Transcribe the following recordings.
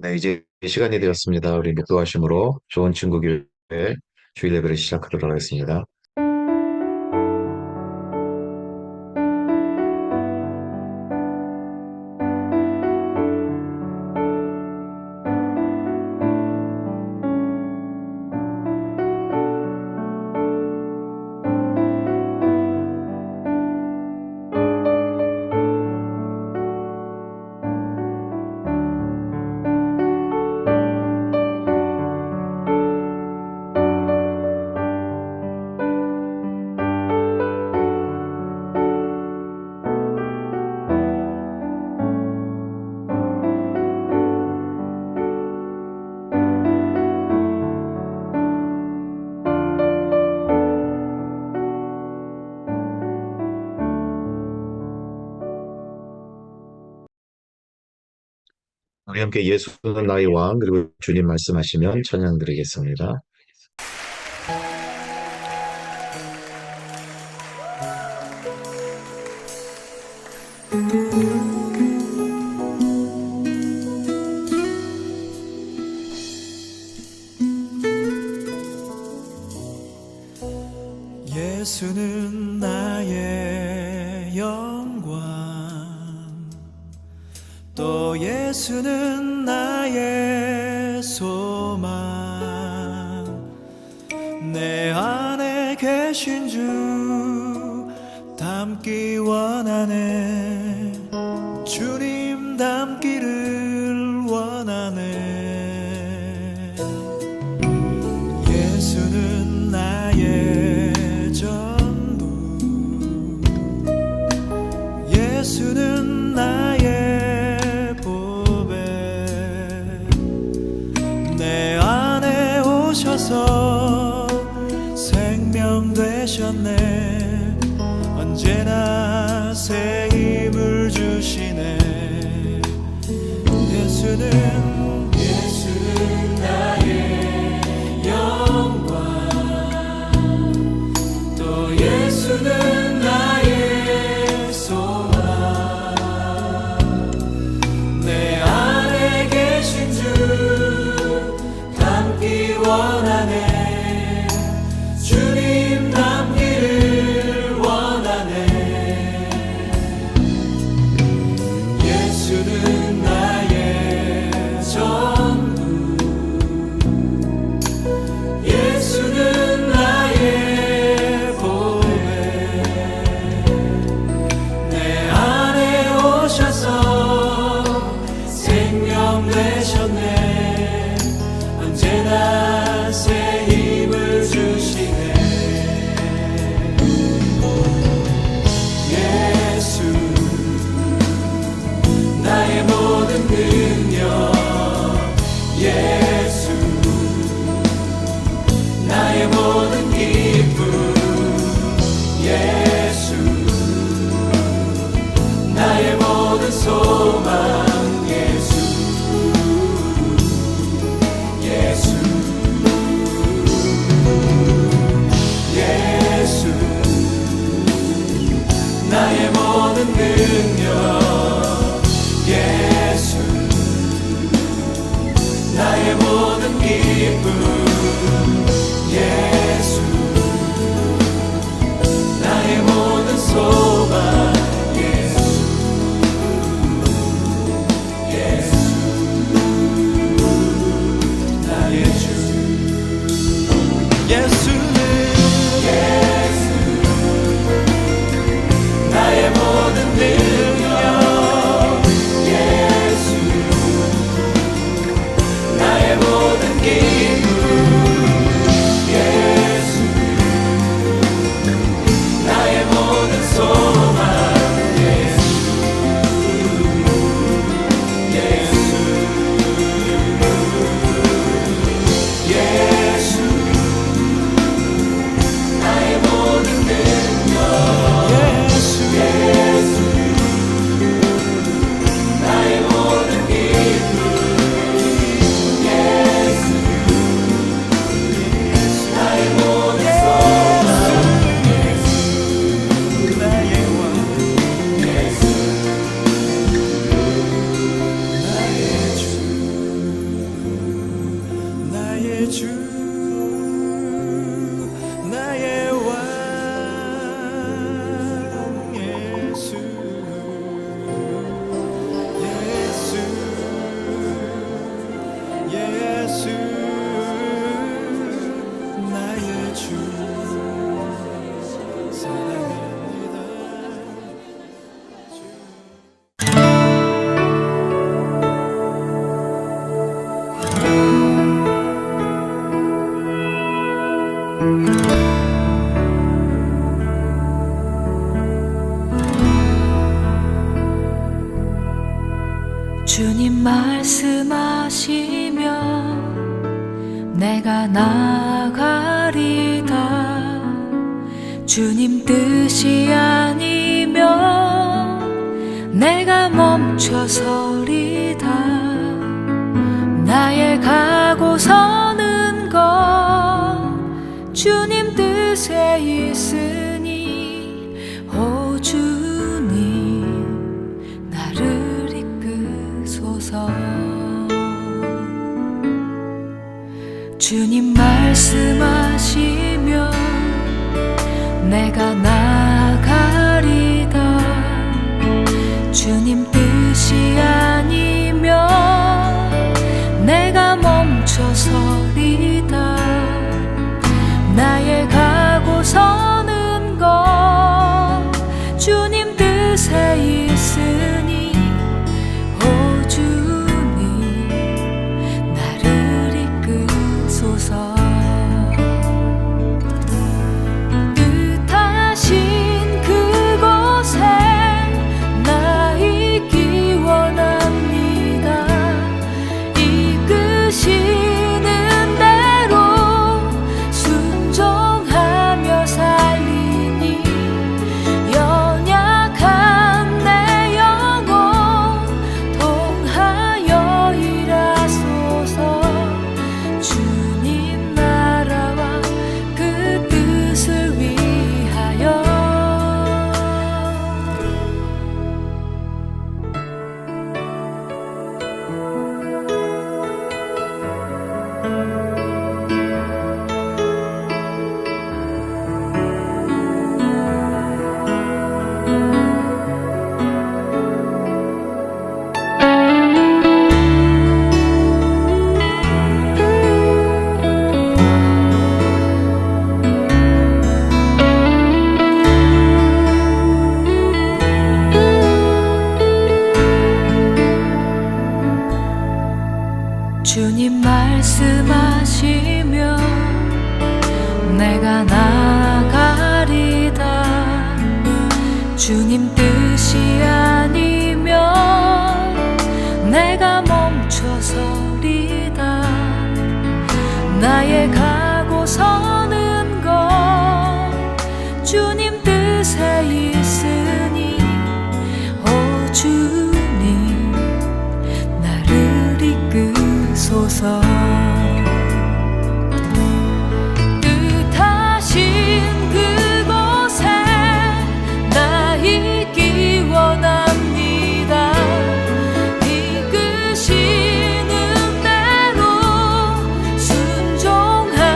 네, 이제 시간이 되었습니다. 우리 묵도하심으로 좋은 친구 교회 주일 예배를 시작하도록 하겠습니다. 우리 함께 예수는 나의 왕, 그리고 주님 말씀하시면 찬양 드리겠습니다. 예수는 나의 영광, 또 예수는 나의 소망, 내 안에 계신 주 닮기 원하네, 주님 닮기를 원하네. 예수는 나의 전부, 예수는 나의 보배, 내 안에 오셔서 생명 되셨네, 언제나 새 힘을 주시네. 예수는 나의 영광, 또 예수는 나의 소망, 내 안에 계신 주 닮기 원하네, 주님 닮기를 원하네. 예수는 나의 전부, 예수는 나의 보배, 내 안에 오셔서 생명 되셨네, 언제나 새 힘을 주시네. 예수 나의 모든 능력, 예수 나의 모든 기쁨, 예수 나의 모든 소망, 예수 예수 예수 나의 모든 능력, 예수 나의 모든 기쁨, 예수 나의 모든 소망, 예수 예수 나의 주. 예수는 나의 모든 능력, 예수 나의 모든 기쁨, 예수 주 나의 왕 예수 예수 예수 나의 주 사랑합니다. 주님 말씀하시면 내가 나가리다. 주님 뜻이 아니면 내가 멈춰서리다. 나의 가고 서는 것 주님 뜻에 있으니 오 주님 나를 이끄소서. 주님 말씀하시면 내가 나가리다. 주님 뜻이 아니면 내가 멈춰서리다. 나의 가고 서는 것 주님 뜻에 있으니 오 주님 나를 이끄소서. 뜻하신 그곳에 나 있기 원합니다. 이끄시는 대로 순종하며 살리니 연약한 내 영혼 통하여 일하소서. 주님 나라와 그 뜻을 위하여. 주님 말씀하시면 내가 나가리다. 주님 뜻이 아니면 내가 멈춰서리다. 나의 가고 서는 것 주님 뜻에 있으니 오 주님 나를 이끄소서. 뜻하신 그곳에 나 있기 원합니다. 이끄시는 대로 순종하며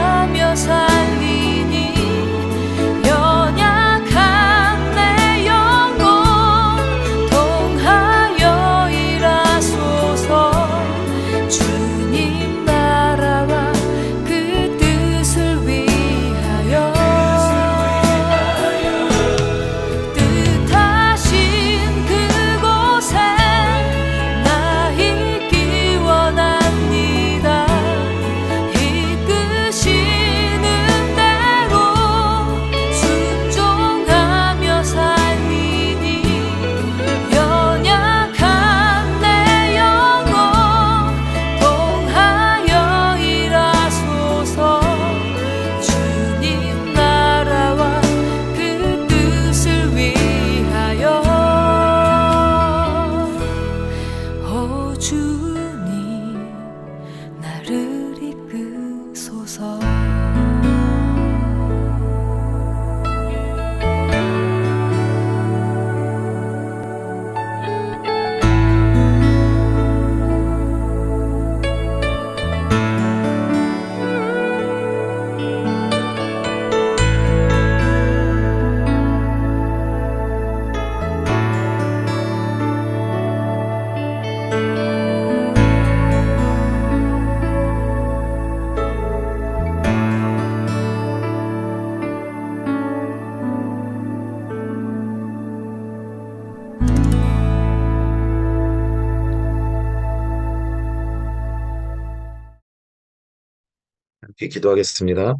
기도하겠습니다.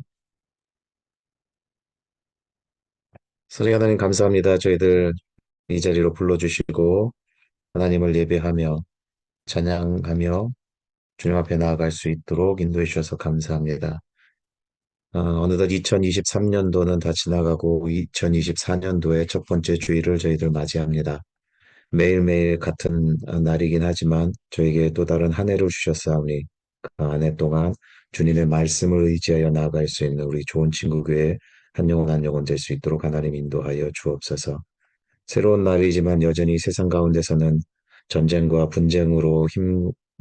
선생님 하나님 감사합니다. 저희들 이 자리로 불러주시고 하나님을 예배하며 찬양하며 주님 앞에 나아갈 수 있도록 인도해 주셔서 감사합니다. 어느덧 2023년도는 다 지나가고 2024년도의 첫 번째 주일을 저희들 맞이합니다. 매일매일 같은 날이긴 하지만 저에게 또 다른 한 해를 주셨사오니 그 한 해 동안 주님의 말씀을 의지하여 나아갈 수 있는 우리 좋은 친구 교회 한 영혼 한 영혼 될 수 있도록 하나님 인도하여 주옵소서. 새로운 날이지만 여전히 세상 가운데서는 전쟁과 분쟁으로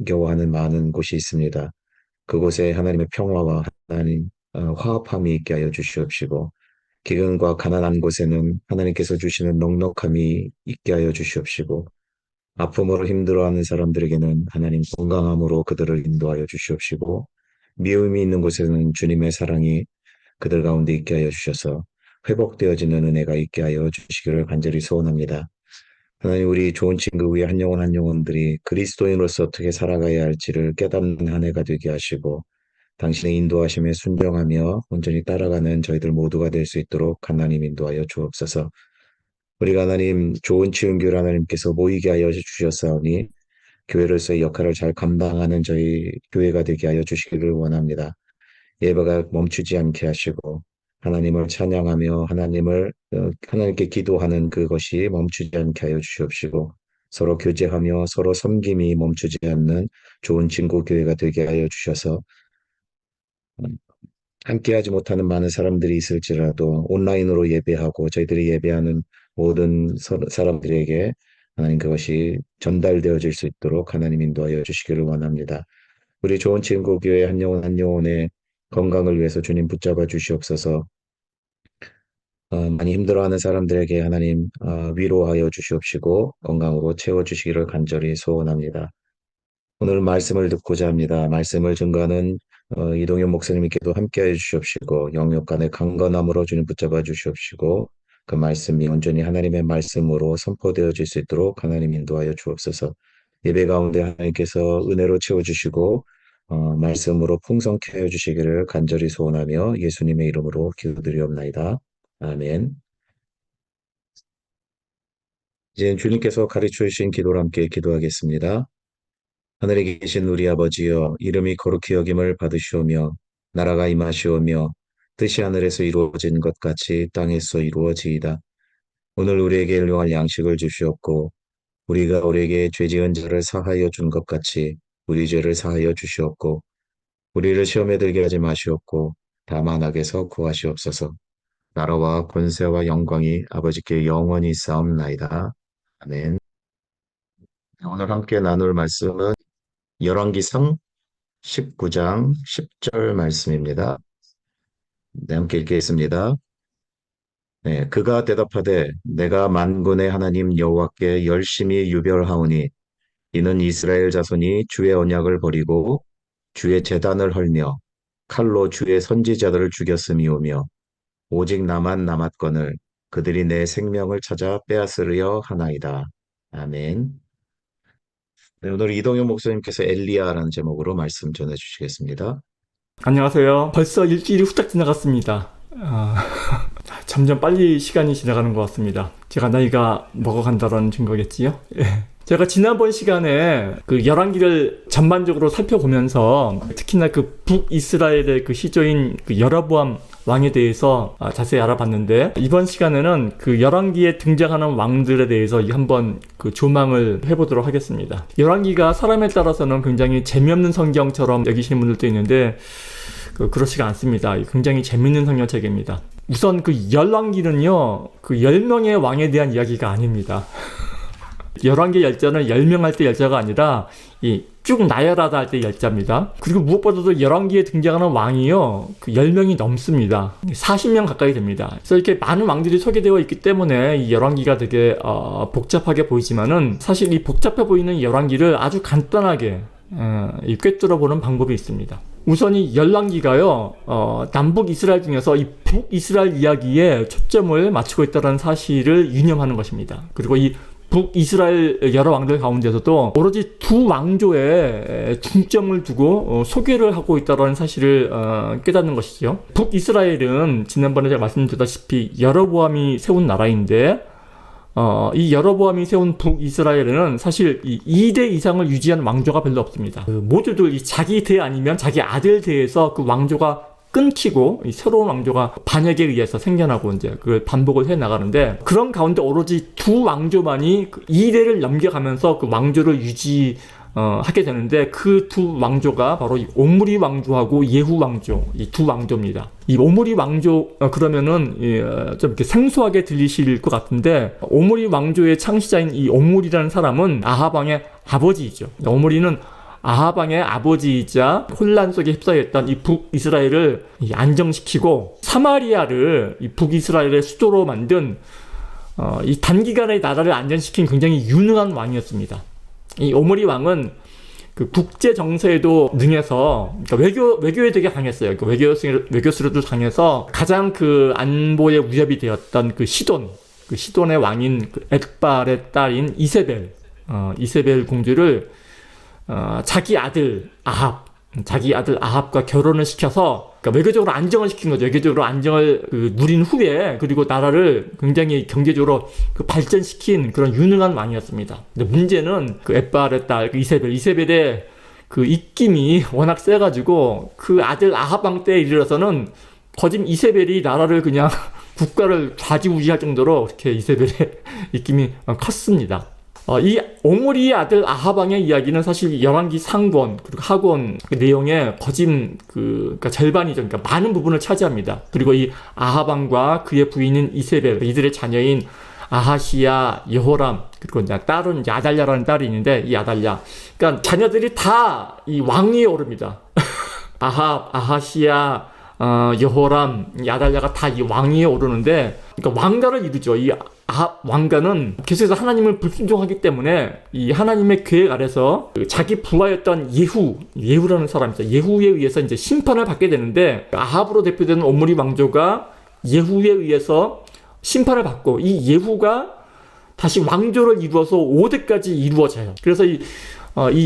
힘겨워하는 많은 곳이 있습니다. 그곳에 하나님의 평화와 하나님 화합함이 있게 하여 주시옵시고 기근과 가난한 곳에는 하나님께서 주시는 넉넉함이 있게 하여 주시옵시고 아픔으로 힘들어하는 사람들에게는 하나님 건강함으로 그들을 인도하여 주시옵시고 미움이 있는 곳에는 주님의 사랑이 그들 가운데 있게 하여 주셔서 회복되어지는 은혜가 있게 하여 주시기를 간절히 소원합니다. 하나님 우리 좋은 친구 위에 한 영혼 한 영혼들이 그리스도인으로서 어떻게 살아가야 할지를 깨닫는 한 해가 되게 하시고 당신의 인도하심에 순종하며 온전히 따라가는 저희들 모두가 될 수 있도록 하나님 인도하여 주옵소서. 우리가 하나님 좋은 치은교를 하나님께서 모이게 하여 주셨사오니 교회로서의 역할을 잘 감당하는 저희 교회가 되게 하여 주시기를 원합니다. 예배가 멈추지 않게 하시고 하나님을 찬양하며 하나님께 기도하는 그것이 멈추지 않게 하여 주시옵시고 서로 교제하며 서로 섬김이 멈추지 않는 좋은 친구 교회가 되게 하여 주셔서 함께하지 못하는 많은 사람들이 있을지라도 온라인으로 예배하고 저희들이 예배하는 모든 사람들에게 하나님 그것이 전달되어질 수 있도록 하나님 인도하여 주시기를 원합니다. 우리 좋은 친구 교회 한 영혼 한 영혼의 건강을 위해서 주님 붙잡아 주시옵소서. 많이 힘들어하는 사람들에게 하나님 위로하여 주시옵시고 건강으로 채워주시기를 간절히 소원합니다. 오늘 말씀을 듣고자 합니다. 말씀을 증거하는 이동현 목사님께도 함께해 주시옵시고 영역 간의 강건함으로 주님 붙잡아 주시옵시고 그 말씀이 온전히 하나님의 말씀으로 선포되어질 수 있도록 하나님 인도하여 주옵소서. 예배 가운데 하나님께서 은혜로 채워주시고 말씀으로 풍성케 하여 주시기를 간절히 소원하며 예수님의 이름으로 기도드리옵나이다. 아멘. 이제 주님께서 가르쳐 주신 기도를 함께 기도하겠습니다. 하늘에 계신 우리 아버지여 이름이 거룩히 여김을 받으시오며 나라가 임하시오며 뜻이 하늘에서 이루어진 것 같이 땅에서 이루어지이다. 오늘 우리에게 일용할 양식을 주시옵고 우리가 우리에게 죄 지은 자를 사하여 준 것 같이 우리 죄를 사하여 주시옵고 우리를 시험에 들게 하지 마시옵고 다만 악에서 구하시옵소서. 나라와 권세와 영광이 아버지께 영원히 있사옵나이다. 아멘. 오늘 함께 나눌 말씀은 열왕기상 19장 10절 말씀입니다. 네, 함께 읽겠습니다. 네, 그가 대답하되 내가 만군의 하나님 여호와께 열심히 유별하오니 이는 이스라엘 자손이 주의 언약을 버리고 주의 제단을 헐며 칼로 주의 선지자들을 죽였음이오며 오직 나만 남았거늘 그들이 내 생명을 찾아 빼앗으려 하나이다. 아멘. 네, 오늘 이동현 목사님께서 엘리야라는 제목으로 말씀 전해주시겠습니다. 안녕하세요. 벌써 일주일이 후딱 지나갔습니다. 점점 빨리 시간이 지나가는 것 같습니다. 제가 나이가 먹어간다는 증거겠지요? 예. 제가 지난번 시간에 그 열왕기를 전반적으로 살펴보면서 특히나 그 북이스라엘의 그 시조인 그 여로보암 왕에 대해서 자세히 알아봤는데 이번 시간에는 그 열왕기에 등장하는 왕들에 대해서 한번 그 조망을 해보도록 하겠습니다. 열왕기가 사람에 따라서는 굉장히 재미없는 성경처럼 여기시는 분들도 있는데 그렇지가 않습니다. 굉장히 재밌는 성경책입니다. 우선 그 열왕기는요 그 10명의 왕에 대한 이야기가 아닙니다. 열왕기 열자는 열명할 때 열자가 아니라 쭉 나열하다 할 때 열자입니다. 그리고 무엇보다도 열왕기에 등장하는 왕이요 그 10명이 넘습니다. 40명 가까이 됩니다. 그래서 이렇게 많은 왕들이 소개되어 있기 때문에 이 열왕기가 되게 복잡하게 보이지만은 사실 이 복잡해 보이는 열왕기를 아주 간단하게 꿰뚫어 보는 방법이 있습니다. 우선 이 열왕기가요 남북 이스라엘 중에서 이 북이스라엘 이야기에 초점을 맞추고 있다는 사실을 유념하는 것입니다. 그리고 이 북이스라엘 여러 왕들 가운데서도 오로지 두 왕조에 중점을 두고 소개를 하고 있다는 사실을 깨닫는 것이죠. 북이스라엘은 지난번에 제가 말씀드렸다시피 여로보암이 세운 나라인데 이 여로보암이 세운 북이스라엘에는 사실 이 2대 이상을 유지한 왕조가 별로 없습니다. 모두들 이 자기 대 아니면 자기 아들 대에서 그 왕조가 끊기고 이 새로운 왕조가 반역에 의해서 생겨나고 이제 그 반복을 해 나가는데, 그런 가운데 오로지 두 왕조만이 그 2대를 넘겨가면서 그 왕조를 하게 되는데, 그 두 왕조가 바로 이 오므리 왕조하고 예후 왕조, 이 두 왕조입니다. 이 오므리 왕조 그러면은 좀 이렇게 생소하게 들리실 것 같은데, 오므리 왕조의 창시자인 이 오므리라는 사람은 아합 왕의 아버지이죠. 오므리는 아합 왕의 아버지이자 혼란 속에 휩싸였던 이 북이스라엘을 안정시키고 사마리아를 이 북이스라엘의 수도로 만든 이 단기간에 나라를 안정시킨 굉장히 유능한 왕이었습니다. 이 오므리 왕은 그 국제 정세에도 능해서, 그러니까 외교에 되게 강했어요. 외교수로도 강해서 가장 그 안보의 위협이 되었던 그 시돈의 왕인 그 엣발의 딸인 이세벨 공주를 자기 아들 아합과 결혼을 시켜서, 그러니까 외교적으로 안정을 시킨 거죠. 외교적으로 안정을 누린 후에, 그리고 나라를 굉장히 경제적으로 발전시킨 그런 유능한 왕이었습니다. 근데 문제는 그 엣발의 딸 이세벨의 그 입김이 워낙 세가지고 그 아들 아합 왕 때에 이르러서는 거짓 이세벨이 나라를 그냥 국가를 좌지우지할 정도로 이렇게 이세벨의 입김이 컸습니다. 이 오므리의 아들 아합 왕의 이야기는 사실 열왕기 상권 그리고 하권 그 내용의 그러니까 절반이죠. 그러니까 많은 부분을 차지합니다. 그리고 이 아합 왕과 그의 부인인 이세벨, 이들의 자녀인 아하시야, 여호람, 그리고 이제 딸은 이제 아달랴라는 딸이 있는데, 이 아달랴, 그러니까 자녀들이 다 이 왕위에 오릅니다. 아합, 아하시야, 여호람, 아달랴가 다 이 왕위에 오르는데, 그러니까 왕가를 이루죠. 이 아합 왕가는 계속해서 하나님을 불순종하기 때문에 이 하나님의 계획 아래서 자기 부하였던 예후라는 사람이죠. 예후에 의해서 이제 심판을 받게 되는데, 아합으로 대표되는 오므리 왕조가 예후에 의해서 심판을 받고, 이 예후가 다시 왕조를 이루어서 5대까지 이루어져요. 그래서 이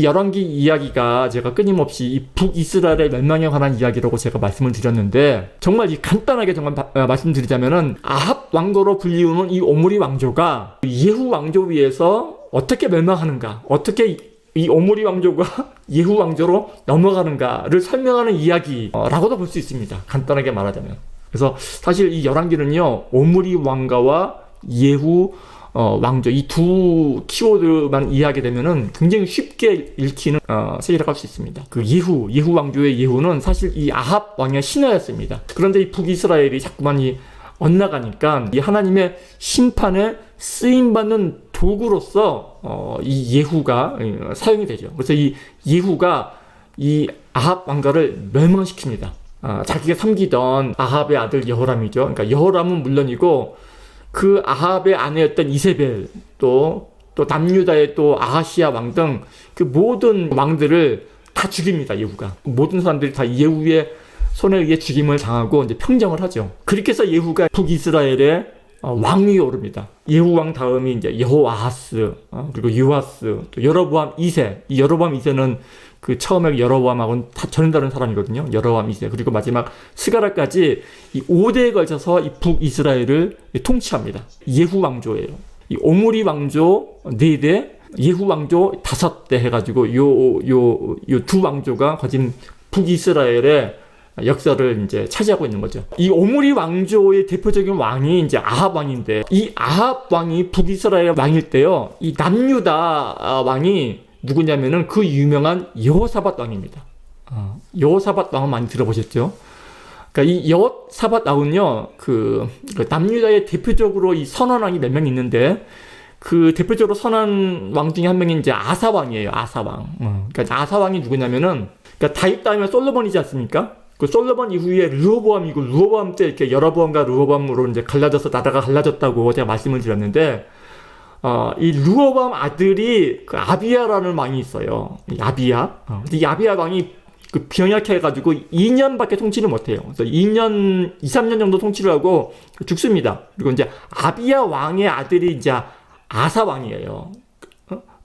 열왕기 이야기가 제가 끊임없이 이 북이스라엘의 멸망에 관한 이야기라고 제가 말씀을 드렸는데, 정말 간단하게 말씀드리자면은 아합 왕조로 불리우는 이 오므리 왕조가 예후 왕조 위에서 어떻게 멸망하는가, 어떻게 이 오므리 왕조가 예후 왕조로 넘어가는가를 설명하는 이야기라고도 볼 수 있습니다. 간단하게 말하자면. 그래서 사실 이 열왕기는요, 오므리 왕가와 예후 왕조, 이 두 키워드만 이해하게 되면은 굉장히 쉽게 읽히는 세계라고 할 수 있습니다. 그 예후 왕조의 예후는 사실 이 아합 왕의 신하였습니다. 그런데 이 북이스라엘이 자꾸만 엇나가니까 이 하나님의 심판에 쓰임받는 도구로서 이 예후가 사용이 되죠. 그래서 이 예후가 이 아합 왕가를 멸망시킵니다. 자기가 섬기던 아합의 아들 여호람이죠. 그러니까 여호람은 물론이고, 그 아합의 아내였던 이세벨, 또 남유다의 또 아하시야 왕 등 그 모든 왕들을 다 죽입니다. 예후가. 모든 사람들이 다 예후의 손에 의해 죽임을 당하고 이제 평정을 하죠. 그렇게 해서 예후가 북이스라엘의 왕위에 오릅니다. 예후 왕 다음이 이제 여호아하스, 그리고 요아스, 또 여로보암 2세. 이 여로보암 2세는 그 처음에 여로보암하고는 다 전혀 다른 사람이거든요. 여로보암 2세. 그리고 마지막 스가랴까지 이 5대에 걸쳐서 이 북이스라엘을 통치합니다. 예후 왕조예요. 이 오므리 왕조 4대, 예후 왕조 5대 해가지고 요 두 왕조가 거진 북이스라엘의 역사를 이제 차지하고 있는 거죠. 이 오므리 왕조의 대표적인 왕이 이제 아합 왕인데, 이 아합 왕이 북이스라엘 왕일 때요, 이 남유다 왕이 누구냐면은 그 유명한 여호사밧 왕입니다. 여호사밧 왕은 많이 들어보셨죠? 그러니까 이 여호사밧 왕은요, 그 남유다의 대표적으로 이 선한 왕이 몇 명 있는데, 그 대표적으로 선한 왕 중에 한 명이 이제 아사 왕이에요. 아사 왕. 그러니까 아사 왕이 누구냐면은, 그러니까 다윗 다음에 솔로몬이지 않습니까? 그 솔로몬 이후에 르호보암이고, 르호보암 때 이렇게 여로보암과 르호보암으로 이제 갈라져서 나라가 갈라졌다고 제가 말씀을 드렸는데, 이 르호보암 아들이 그 아비야라는 왕이 있어요. 이 아비야. 이 아비야 왕이 그 병약해가지고 2년밖에 통치를 못해요. 그래서 2, 3년 정도 통치를 하고 죽습니다. 그리고 이제 아비야 왕의 아들이 이제 아사 왕이에요.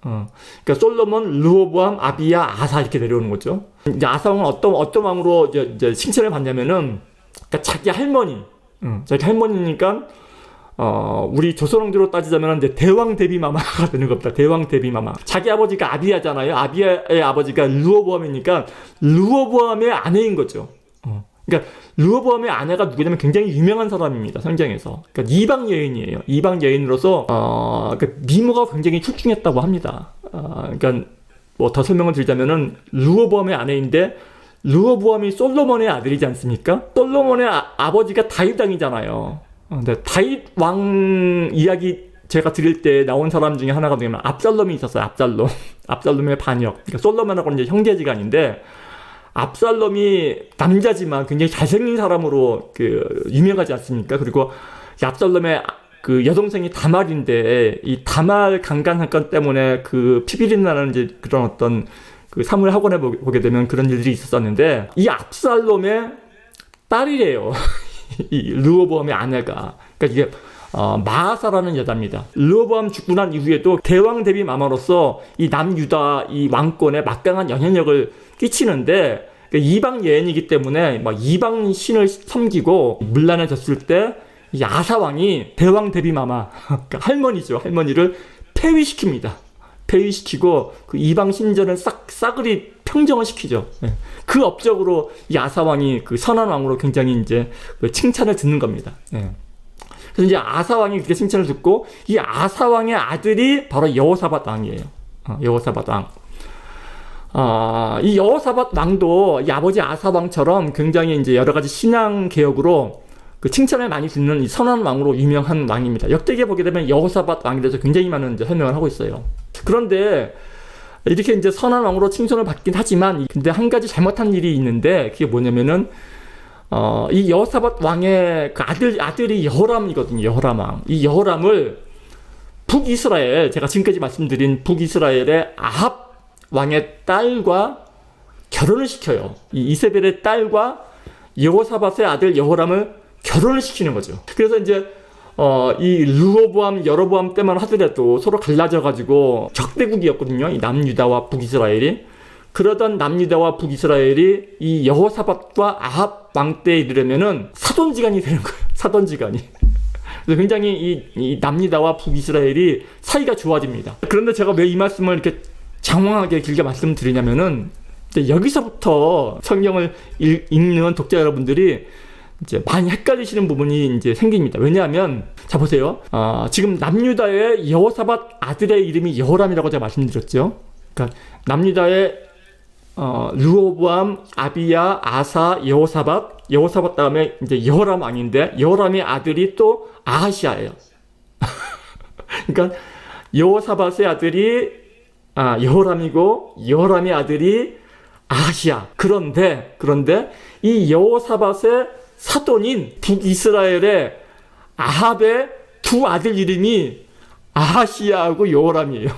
그러니까 솔로몬, 르호보암, 아비야, 아사 이렇게 내려오는 거죠. 이제 아사 왕은 어떤 왕으로 이제 칭찬을 받냐면은, 그러니까 자기 할머니, 자기 할머니니까 우리 조선왕조로 따지자면 이제 대왕 대비 마마가 되는 겁니다. 대왕 대비 마마. 자기 아버지가 아비야잖아요. 아비야의 아버지가 르호보암이니까 르호보암의 아내인 거죠. 그러니까 르호보암의 아내가 누구냐면 굉장히 유명한 사람입니다. 성경에서. 그러니까 이방 여인이에요. 이방 여인으로서 그러니까 미모가 굉장히 출중했다고 합니다. 그러니까 뭐 더 설명을 드리자면은 르호보암의 아내인데 르호보암이 솔로몬의 아들이지 않습니까? 솔로몬의 아버지가 다윗 왕이잖아요. 근데 다윗 왕 이야기 제가 드릴 때 나온 사람 중에 하나가 뭐냐면 압살롬이 있었어요. 압살롬의 반역. 그러니까 솔로몬하고는 이제 형제지간인데 압살롬이 남자지만 굉장히 잘생긴 사람으로 유명하지 않습니까? 그리고 압살롬의 그 여동생이 다말인데 이 다말 강간 사건 때문에 피비린 나는 이제 그런 어떤 사물 학원에 보게 되면 그런 일들이 있었었는데 이 압살롬의 딸이래요. 이 르호보암의 아내가. 그러니까 이게 마아사라는 여자입니다. 르호보암 죽고 난 이후에도 대왕 대비 마마로서 이 남유다 이 왕권에 막강한 영향력을 끼치는데 그러니까 이방 여인이기 때문에 막 이방 신을 섬기고 문란해졌을 때 이 아사 왕이 대왕 대비 마마 그러니까 할머니죠. 할머니를 폐위시킵니다. 폐위시키고 그 이방 신전을 싸그리 평정을 시키죠. 그 업적으로 이 아사 왕이 선한 왕으로 굉장히 이제 칭찬을 듣는 겁니다. 그래서 이제 아사 왕이 그렇게 칭찬을 듣고 이 아사 왕의 아들이 바로 여호사밧 왕이에요. 여호사밧 왕. 이 여호사밧 왕도 이 아버지 아사 왕처럼 굉장히 이제 여러 가지 신앙 개혁으로 칭찬을 많이 듣는 이 선한 왕으로 유명한 왕입니다. 역대기에 보게 되면 여호사밧 왕에 대해서 굉장히 많은 이제 설명을 하고 있어요. 그런데 이렇게 이제 선한 왕으로 칭송을 받긴 하지만 근데 한 가지 잘못한 일이 있는데 그게 뭐냐면은 이 여호사밧 왕의 아들이 여호람이거든요. 여호람 왕. 이 여호람을 북이스라엘 제가 지금까지 말씀드린 북이스라엘의 아합 왕의 딸과 결혼을 시켜요. 이 이세벨의 딸과 여호사밧의 아들 여호람을 결혼을 시키는 거죠. 그래서 이제 이 르호보암, 여로보암 때만 하더라도 서로 갈라져가지고 적대국이었거든요. 이 남유다와 북이스라엘이. 그러던 남유다와 북이스라엘이 이 여호사밧과 아합 왕 때에 이르려면은 사돈지간이 되는 거예요. 사돈지간이. 그래서 굉장히 이 남유다와 북이스라엘이 사이가 좋아집니다. 그런데 제가 왜 이 말씀을 이렇게 장황하게 길게 말씀드리냐면은 여기서부터 성경을 읽는 독자 여러분들이 이제 많이 헷갈리시는 부분이 이제 생깁니다. 왜냐하면 자 보세요. 지금 남유다의 여호사밧 아들의 이름이 여호람이라고 제가 말씀드렸죠. 그러니까 남유다의 르호보암, 아비야, 아사, 여호사밧 다음에 이제 여호람 왕인데 여호람의 아들이 또 아하시아예요. 그러니까 여호사밧의 아들이 여호람이고 여호람의 아들이 아하시아. 그런데 이 여호사밧의 사돈인 북이스라엘의 아합의 두 아들 이름이 아하시아하고 여호람이에요.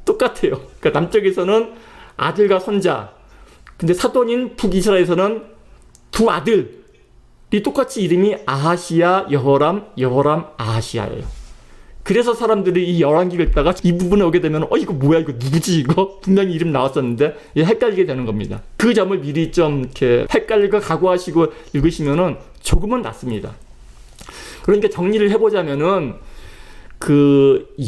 똑같아요. 그러니까 남쪽에서는 아들과 손자. 근데 사돈인 북이스라엘에서는 두 아들이 똑같이 이름이 아하시아, 여호람, 아하시아예요. 그래서 사람들이 이 열왕기를 읽다가 이 부분에 오게 되면 이거 뭐야, 이거 누구지, 이거 분명히 이름 나왔었는데 헷갈리게 되는 겁니다. 그 점을 미리 좀 이렇게 헷갈릴 거 각오하시고 읽으시면은 조금은 낫습니다. 그러니까 정리를 해보자면은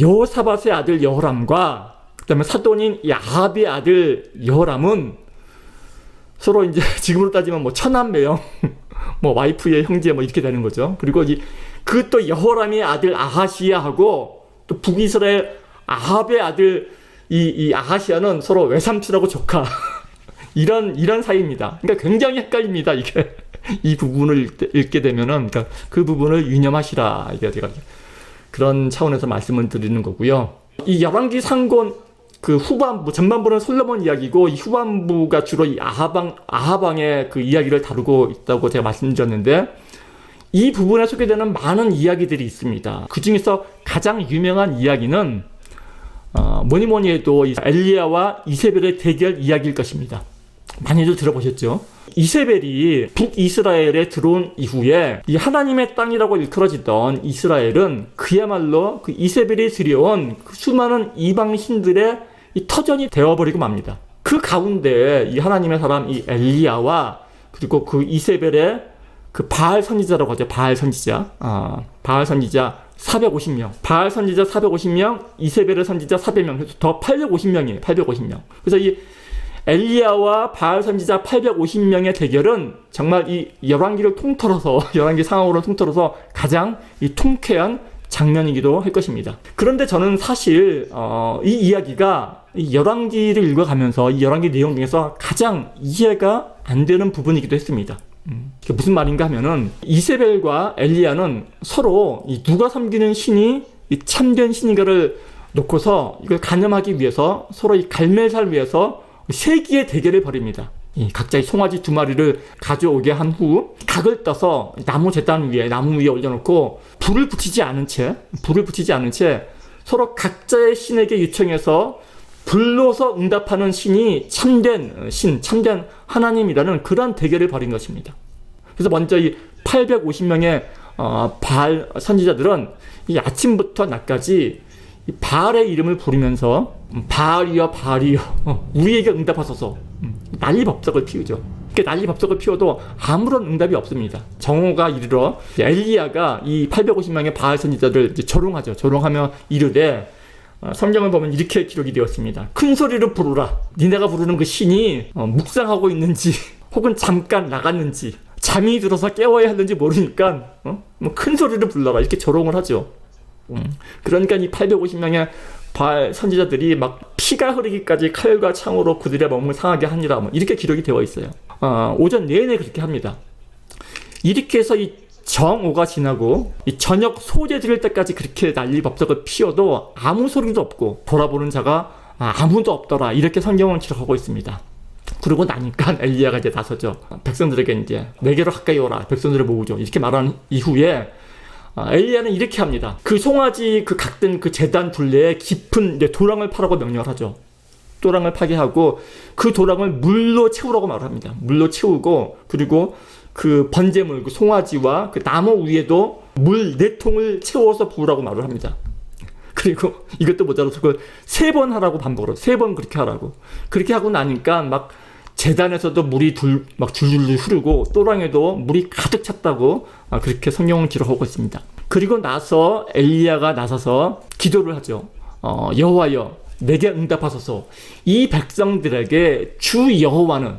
여호사밧의 아들 여호람과 그다음에 사돈인 아합의 아들 여호람은 서로 이제 지금으로 따지면 뭐 처남매형, 뭐 와이프의 형제 뭐 이렇게 되는 거죠. 그리고 또 여호람의 아들 아하시아하고 또 북이스라엘 아합의 아들 이 아하시아는 서로 외삼촌하고 조카 이런 사이입니다. 그러니까 굉장히 헷갈립니다. 이게 이 부분을 읽게 되면은 그러니까 그 부분을 유념하시라 이게 제가 그런 차원에서 말씀을 드리는 거고요. 이 열왕기 상권 후반부 전반부는 솔로몬 이야기고 이 후반부가 주로 이 아하방의 이야기를 다루고 있다고 제가 말씀드렸는데. 이 부분에 소개되는 많은 이야기들이 있습니다. 그 중에서 가장 유명한 이야기는 뭐니 해도 엘리야와 이세벨의 대결 이야기일 것입니다. 많이들 들어보셨죠? 이세벨이 북이스라엘에 들어온 이후에 이 하나님의 땅이라고 일컬어지던 이스라엘은 그야말로 그 이세벨이 들여온 그 수많은 이방 신들의 이 터전이 되어버리고 맙니다. 그 가운데 이 하나님의 사람 이 엘리야와 그리고 그 이세벨의 그 바알 선지자라고 하죠. 바알 선지자. 바알 선지자 450명. 바알 선지자 450명, 이세벨의 선지자 400명. 그래서 더 850명이에요. 850명. 그래서 이 엘리야와 바알 선지자 850명의 대결은 정말 이 열왕기를 통틀어서 열왕기 상황으로 통틀어서 가장 이 통쾌한 장면이기도 할 것입니다. 그런데 저는 사실 이 이야기가 이 열왕기를 읽어가면서 이 열왕기 내용 중에서 가장 이해가 안 되는 부분이기도 했습니다. 그게 무슨 말인가 하면은 이세벨과 엘리야는 서로 이 누가 섬기는 신이 이 참된 신인가를 놓고서 이걸 가늠하기 위해서 서로 이 갈멜살 위해서 세기의 대결을 벌입니다. 각자의 송아지 2마리를 가져오게 한 후 각을 떠서 나무 위에 올려놓고 불을 붙이지 않은 채 서로 각자의 신에게 요청해서 불로서 응답하는 신이 참된 하나님이라는 그런 대결을 벌인 것입니다. 그래서 먼저 이 850명의 바알 선지자들은 이 아침부터 낮까지 이 바알의 이름을 부르면서 바알이여 우리에게 응답하소서 난리법석을 피우죠. 이렇게 난리법석을 피워도 아무런 응답이 없습니다. 정오가 이르러 엘리야가 이 850명의 바알 선지자들을 이제 조롱하죠. 조롱하며 이르되 성경을 보면 이렇게 기록이 되었습니다. 큰 소리로 부르라. 니네가 부르는 그 신이 묵상하고 있는지 혹은 잠깐 나갔는지 잠이 들어서 깨워야 하는지 모르니까 뭐 큰 소리로 불러라 이렇게 조롱을 하죠. 그러니까 이 850명의 바알 선지자들이 막 피가 흐르기까지 칼과 창으로 그들의 몸을 상하게 하니라 뭐 이렇게 기록이 되어 있어요. 오전 내내 그렇게 합니다. 이렇게 해서 이 정오가 지나고 이 저녁 소재 드릴 때까지 그렇게 난리법석을 피워도 아무 소리도 없고 돌아보는 자가 아무도 없더라 이렇게 성경은 기록하고 있습니다. 그러고 나니까 엘리야가 이제 나서죠. 백성들에게 이제 내게로 가까이 오라. 백성들을 모으죠. 이렇게 말한 이후에 엘리야는 이렇게 합니다. 그 송아지 그 각든 그 제단 둘레에 깊은 이제 도랑을 파라고 명령을 하죠. 도랑을 파게 하고 그 도랑을 물로 채우라고 말을 합니다. 물로 채우고 그리고 그 번제물 그 송아지와 그 나무 위에도 물 4통을 채워서 부으라고 말을 합니다. 그리고 이것도 모자라서 그걸 3번 하라고 반복을 해요. 3번 그렇게 하라고. 그렇게 하고 나니까 막 제단에서도 물이 막 줄줄 흐르고 또랑에도 물이 가득 찼다고 그렇게 성경은 기록하고 있습니다. 그리고 나서 엘리야가 나서서 기도를 하죠. 여호와여 내게 응답하소서. 이 백성들에게 주 여호와는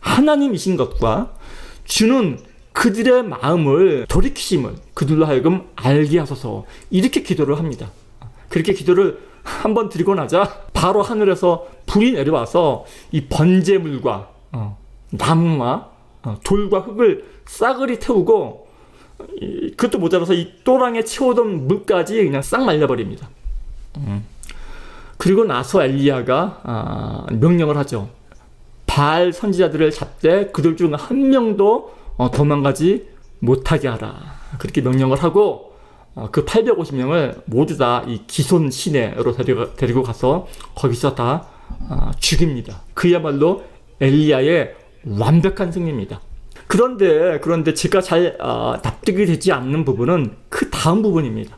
하나님이신 것과 주는 그들의 마음을 돌이키심을 그들로 하여금 알게 하소서. 이렇게 기도를 합니다. 그렇게 기도를 한번 드리고 나자 바로 하늘에서 불이 내려와서 이 번제물과 나무와 돌과 흙을 싸그리 태우고 그것도 모자라서 이 또랑에 채워둔 물까지 그냥 싹 말려버립니다. 그리고 나서 엘리야가 명령을 하죠. 바알 선지자들을 잡되 그들 중 한 명도 도망가지 못하게 하라. 그렇게 명령을 하고 그 850명을 모두 다 이 기손 시내로 데리고 가서 거기서 다 죽입니다. 그야말로 엘리야의 완벽한 승리입니다. 그런데 제가 잘 납득이 되지 않는 부분은 그 다음 부분입니다.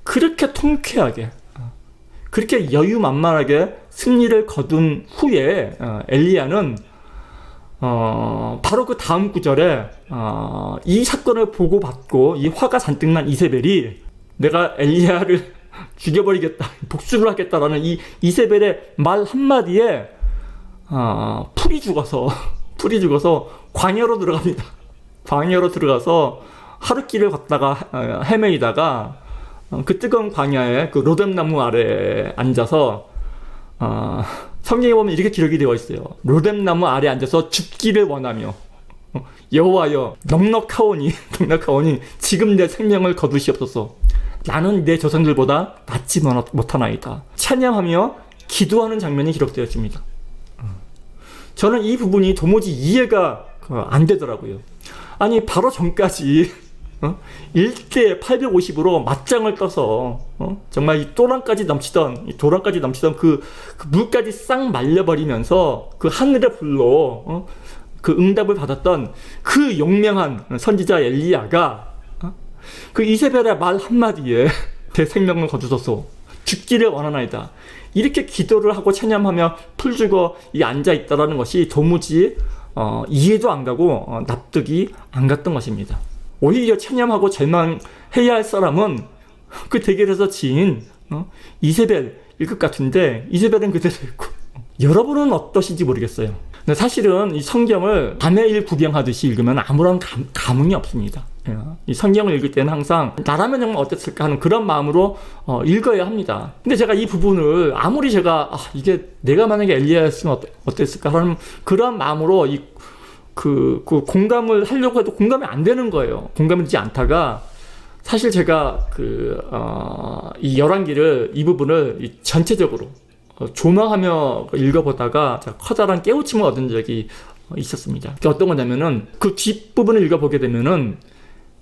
그렇게 통쾌하게 그렇게 여유만만하게 승리를 거둔 후에 엘리야는 바로 그 다음 구절에 이 사건을 보고받고 이 화가 잔뜩 난 이세벨이 내가 엘리야를 죽여버리겠다 복수를 하겠다라는 이 이세벨의 말 한마디에 풀이 죽어서 광야로 들어갑니다. 광야로 들어가서 하룻길을 걷다가 헤매이다가 그 뜨거운 광야에 그 로뎀나무 아래에 앉아서 성경에 보면 이렇게 기록이 되어 있어요. 로뎀나무 아래에 앉아서 죽기를 원하며 여호와여 넉넉하오니 지금 내 생명을 거두시옵소서. 나는 내 조상들보다 낫지 못하나이다. 찬양하며 기도하는 장면이 기록되어 있습니다. 저는 이 부분이 도무지 이해가 안 되더라고요. 아니 바로 전까지 1대 850으로 맞짱을 떠서 정말 이 도랑까지 넘치던 그 물까지 싹 말려버리면서 그 하늘의 불로 그 응답을 받았던 그 용맹한 선지자 엘리야가 그 이세벨의 말 한마디에 내 생명을 거두소서 죽기를 원하나이다 이렇게 기도를 하고 찬양하며 풀죽어 이 앉아 있다라는 것이 도무지 이해도 안 가고 납득이 안 갔던 것입니다. 오히려 찬양하고 절망해야 할 사람은 그 대결에서 지인 이세벨일 것 같은데 이세벨은 그대로 있고 여러분은 어떠신지 모르겠어요. 근데 사실은 이 성경을 밤의 일 구경하듯이 읽으면 아무런 감흥이 없습니다. 이 성경을 읽을 때는 항상 나라면 정말 어땠을까 하는 그런 마음으로 읽어야 합니다. 근데 제가 이 부분을 아무리 제가 이게 내가 만약에 엘리야였으면 어땠을까 하는 그런 마음으로 그 공감을 하려고 해도 공감이 안 되는 거예요. 공감이 되지 않다가 사실 제가 이 열왕기를 이 부분을 전체적으로 조망하며 읽어보다가 제가 커다란 깨우침을 얻은 적이 있었습니다. 그게 어떤 거냐면은 그 뒷부분을 읽어보게 되면은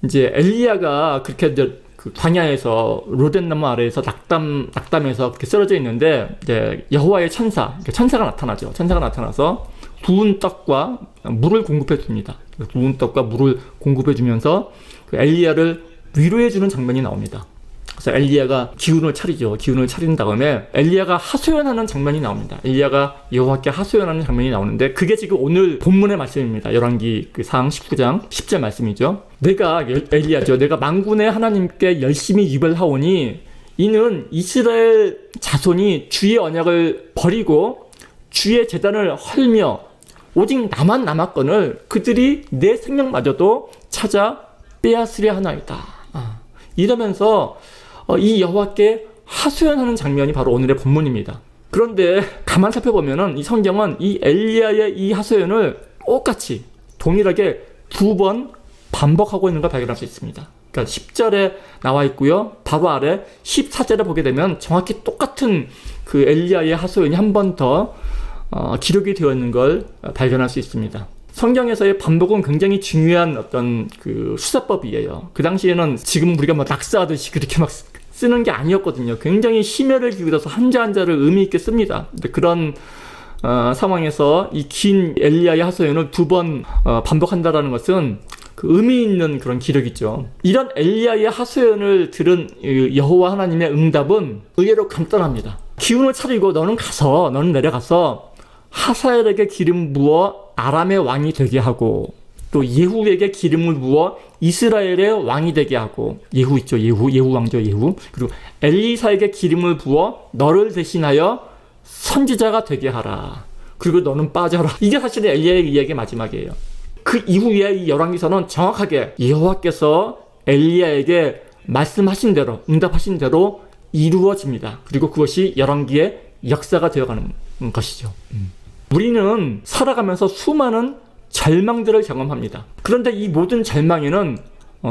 이제 엘리야가 그렇게 이제 그 광야에서 로덴나무 아래에서 낙담해서 그렇게 쓰러져 있는데 이제 여호와의 천사가 나타나죠. 천사가 나타나서 구운 떡과 물을 공급해 줍니다. 구운 떡과 물을 공급해 주면서 그 엘리야를 위로해 주는 장면이 나옵니다. 그래서 엘리야가 기운을 차리죠. 기운을 차린 다음에 엘리야가 하소연하는 장면이 나옵니다. 엘리야가 여호와께 하소연하는 장면이 나오는데 그게 지금 오늘 본문의 말씀입니다. 열왕기 그 상 19장 10절 말씀이죠. 엘리야죠. 내가 만군의 하나님께 열심히 유별하오니 이는 이스라엘 자손이 주의 언약을 버리고 주의 제단을 헐며 오직 나만 남았거늘 그들이 내 생명마저도 찾아 빼앗으려 하나이다. 이러면서 이 여호와께 하소연하는 장면이 바로 오늘의 본문입니다. 그런데 가만 살펴보면은 이 성경은 이 엘리야의 이 하소연을 똑같이 동일하게 2번 반복하고 있는 걸 발견할 수 있습니다. 그러니까 10절에 나와 있고요. 바로 아래 14절에 보게 되면 정확히 똑같은 그 엘리야의 하소연이 한 번 더 기록이 되어 있는 걸 발견할 수 있습니다. 성경에서의 반복은 굉장히 중요한 어떤 그 수사법이에요. 그 당시에는 지금 우리가 뭐 낙서하듯이 그렇게 막 쓰는 게 아니었거든요. 굉장히 심혈을 기울여서 한자 한자를 의미 있게 씁니다. 근데 그런 상황에서 이 긴 엘리야의 하소연을 2번 반복한다라는 것은 그 의미 있는 그런 기록이죠. 이런 엘리야의 하소연을 들은 여호와 하나님의 응답은 의외로 간단합니다. 기운을 차리고 너는 내려가서 하사엘에게 기름 부어 아람의 왕이 되게 하고 또 예후에게 기름을 부어 이스라엘의 왕이 되게 하고 예후 있죠. 예후 왕죠. 예후. 그리고 엘리사에게 기름을 부어 너를 대신하여 선지자가 되게 하라. 그리고 너는 빠져라. 이게 사실은 엘리야의 이야기의 마지막이에요. 그 이후에 이 열왕기서는 정확하게 여호와께서 엘리야에게 말씀하신 대로 응답하신 대로 이루어집니다. 그리고 그것이 열왕기의 역사가 되어가는 것이죠. 우리는 살아가면서 수많은 절망들을 경험합니다. 그런데 이 모든 절망에는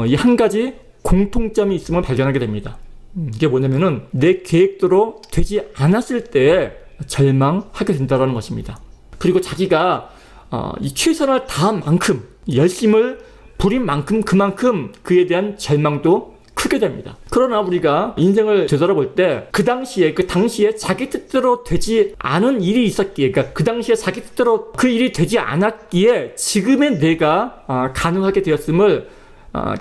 이 한 가지 공통점이 있음을 발견하게 됩니다. 이게 뭐냐면은 내 계획대로 되지 않았을 때 절망하게 된다는 것입니다. 그리고 자기가 이 최선을 다한 만큼 열심을 부린 만큼 그만큼 그에 대한 절망도 크게 됩니다. 그러나 우리가 인생을 되돌아볼 때 그 당시에 자기 뜻대로 되지 않은 일이 있었기에 그러니까 그 당시에 자기 뜻대로 그 일이 되지 않았기에 지금의 내가 가능하게 되었음을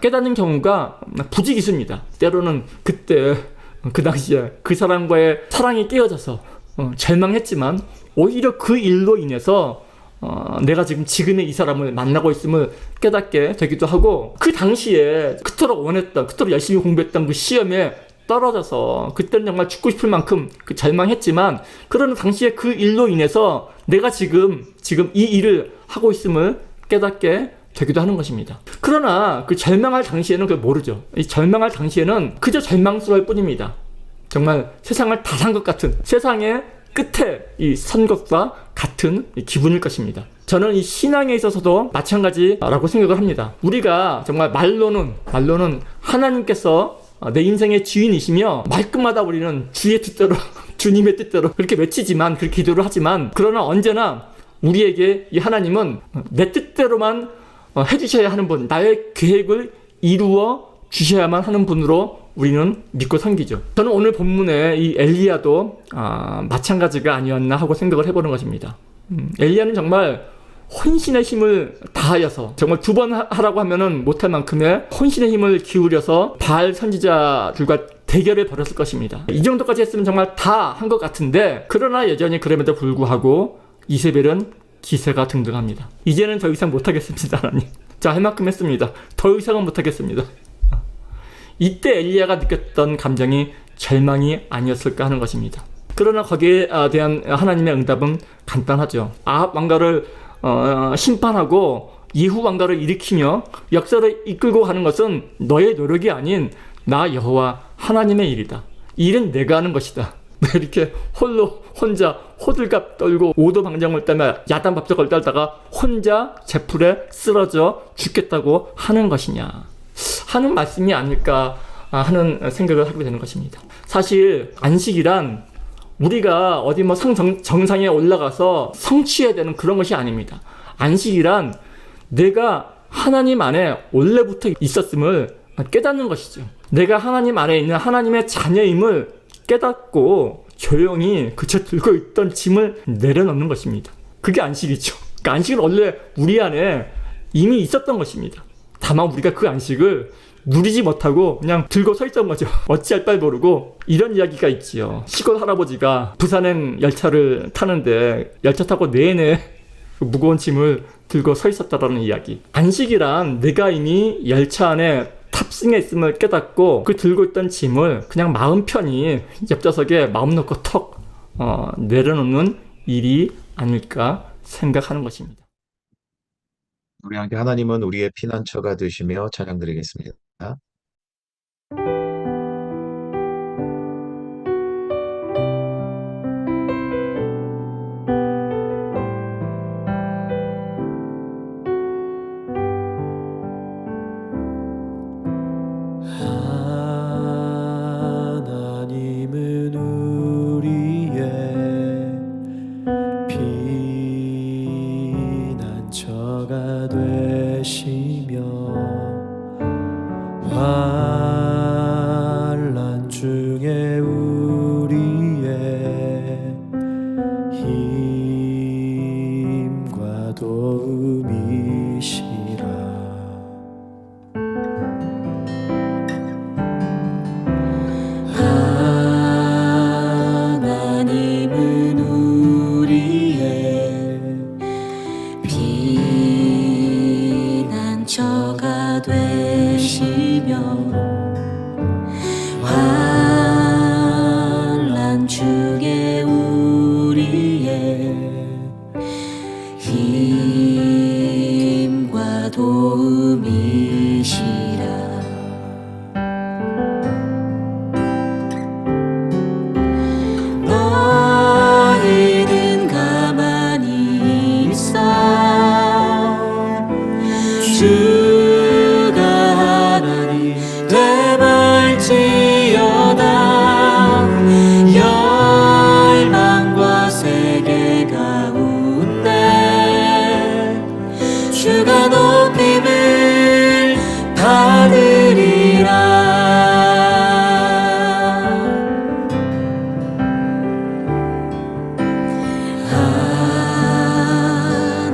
깨닫는 경우가 부지기수입니다. 때로는 그때 그 당시에 그 사람과의 사랑이 깨어져서 절망했지만 오히려 그 일로 인해서 내가 지금의 이 사람을 만나고 있음을 깨닫게 되기도 하고 그 당시에 그토록 원했던 그토록 열심히 공부했던 그 시험에 떨어져서 그때는 정말 죽고 싶을 만큼 그 절망했지만 그러나 당시에 그 일로 인해서 내가 지금 이 일을 하고 있음을 깨닫게 되기도 하는 것입니다. 그러나 그 절망할 당시에는 그걸 모르죠. 이 절망할 당시에는 그저 절망스러울 뿐입니다. 정말 세상을 다 산 것 같은 세상의 끝에 이 선 것과 같은 기분일 것입니다. 저는 이 신앙에 있어서도 마찬가지라고 생각을 합니다. 우리가 정말 말로는 하나님께서 내 인생의 주인이시며 말끝마다 우리는 주의 뜻대로 주님의 뜻대로 그렇게 외치지만 그렇게 기도를 하지만 그러나 언제나 우리에게 이 하나님은 내 뜻대로만 해주셔야 하는 분 나의 계획을 이루어 주셔야만 하는 분으로 우리는 믿고 섬기죠. 저는 오늘 본문에 이 엘리야도 마찬가지가 아니었나 하고 생각을 해보는 것입니다. 엘리야는 정말 혼신의 힘을 다하여서 정말 2번 하라고 하면은 못할 만큼의 혼신의 힘을 기울여서 바알 선지자들과 대결을 벌였을 것입니다. 이 정도까지 했으면 정말 다 한 것 같은데, 그러나 여전히 그럼에도 불구하고 이세벨은 기세가 등등합니다. 이제는 더 이상 못하겠습니다, 하나님. 자, 할 만큼 했습니다. 더 이상은 못하겠습니다. 이때 엘리야가 느꼈던 감정이 절망이 아니었을까 하는 것입니다. 그러나 거기에 대한 하나님의 응답은 간단하죠. 아합 왕가를 심판하고 예후 왕가를 일으키며 역사를 이끌고 가는 것은 너의 노력이 아닌 나 여호와 하나님의 일이다. 이 일은 내가 하는 것이다. 이렇게 혼자 호들갑 떨고 오도방정을 떨며 야단밥석을 떨다가 혼자 제풀에 쓰러져 죽겠다고 하는 것이냐 하는 말씀이 아닐까 하는 생각을 하게 되는 것입니다. 사실 안식이란 우리가 어디 뭐 정상에 올라가서 성취해야 되는 그런 것이 아닙니다. 안식이란 내가 하나님 안에 원래부터 있었음을 깨닫는 것이죠. 내가 하나님 안에 있는 하나님의 자녀임을 깨닫고 조용히 그저 들고 있던 짐을 내려놓는 것입니다. 그게 안식이죠. 그러니까 안식은 원래 우리 안에 이미 있었던 것입니다. 다만 우리가 그 안식을 누리지 못하고 그냥 들고 서 있던 거죠. 어찌할 바를 모르고. 이런 이야기가 있지요. 시골 할아버지가 부산행 열차를 타는데 열차 타고 내내 무거운 짐을 들고 서 있었다라는 이야기. 안식이란 내가 이미 열차 안에 탑승해 있음을 깨닫고 그 들고 있던 짐을 그냥 마음 편히 옆좌석에 마음 놓고 턱 내려놓는 일이 아닐까 생각하는 것입니다. 우리 함께 하나님은 우리의 피난처가 되시며 찬양드리겠습니다. 하나님은 우리의 피난처가 되시며 환난 중에 우리의 힘과 도움이시라. 하나님은 우리의 피난처가 되시며 환난 중에 우리의 힘과 도움이시라. 너희는 가만히 있어 주가 하나님 되말지어다. 열방과 세계 가운데 주가 높임을 받으리라.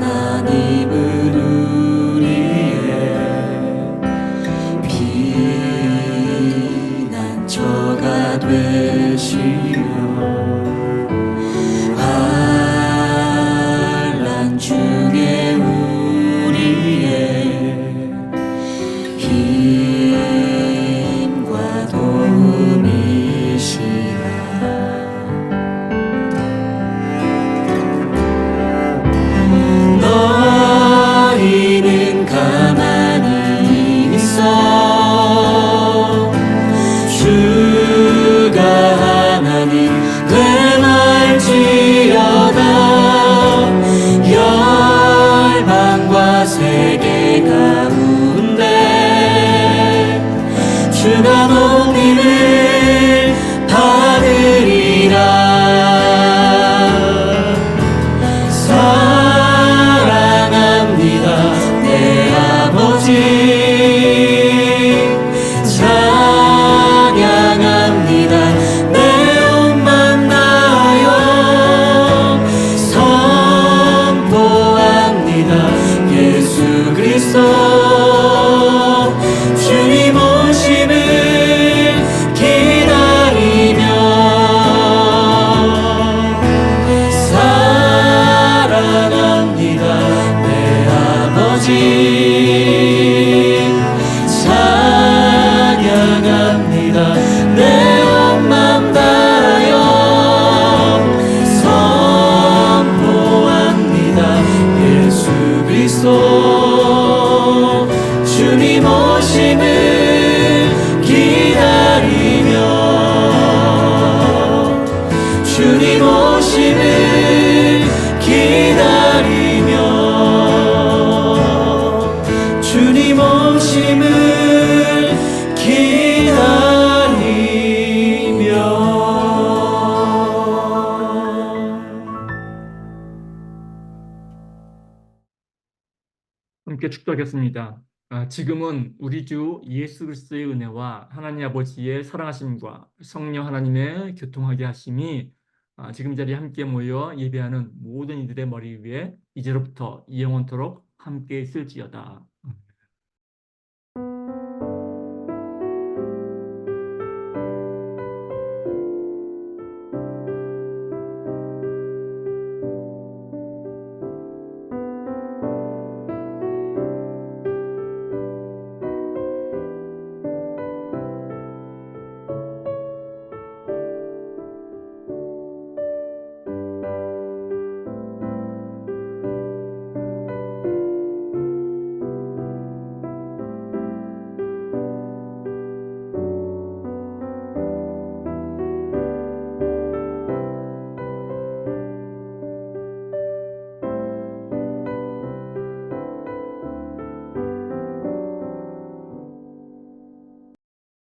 하나님은 우리의 피난처가 되시며 환난 중에 우리의 그리스도 주님 오심을 기다리며 사랑합니다 내 아버지 찬양합니다 내 온 맘 다하여 선포합니다 예수 그리스도 주님 오심을 기다리며 주님 오심을 기다리며 주님 오심을 기다리며 함께 축도하겠습니다. 지금은 우리 주 예수 그리스도의 은혜와 하나님 아버지의 사랑하심과 성령 하나님의 교통하게 하심이 지금 이 자리에 함께 모여 예배하는 모든 이들의 머리 위에 이제로부터 영원토록 함께 있을지어다.